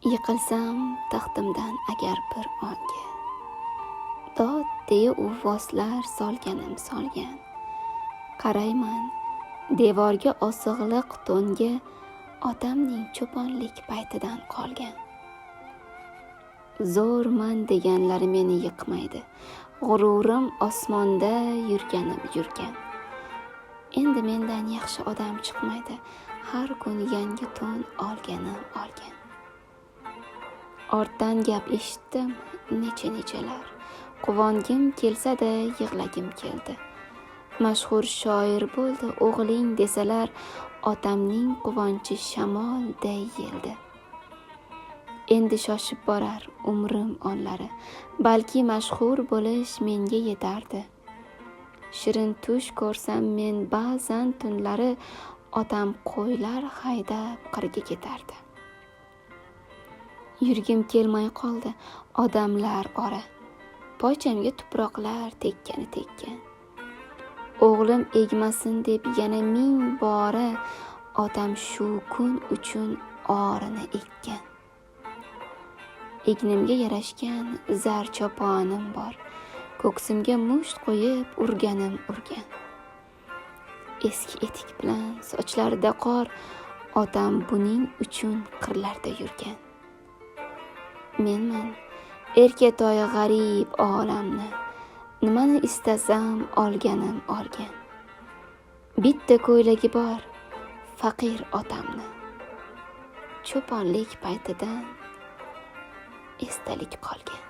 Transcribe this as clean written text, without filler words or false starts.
Yiqilsam taxtimdan agar bir onga, dod deya uvvoslar solgan. Qarayman devorga osig'liq to'nga, otamning cho'ponlik paytidan qolgan. Zo'rman deganlari meni yiqmaydi, g'ururim osmonda yurgan. Endi mendan yaxshi odam chiqmaydi, har kun yangi to'n olgan. Ortdan gap eshitdim nechalar, quvongim kelsa-da yig'lagim keldi. Mashhur shoir bo'ldi o'g'ling desalar, otamning quvonchi shamolday yeldi. Endi shoshib borar umrim onlari, balki mashhur bo'lish menga yetardi. Shirin tush ko'rsam men ba'zan tunlari, otam qo'ylar haydab qirga ketardi. Yurgim kelmay qoldi odamlar ora, poychamga tuproqlar tekkan. O'g'lim egmasin deb yana 1000 bora, otam shu kun uchun orini ekkan. Egnimga yarashgan zar choponim bor, ko'ksimga musht qo'yib urgan. Eski etik bilan sochlarida qor, otam buning uchun qirlarda yurgan. Menman erkatoy g'arib olamni, nimani istasam olganim. Bitta ko'ylagi bor faqir otamni, cho'ponlik paytidan esdalik qolgan.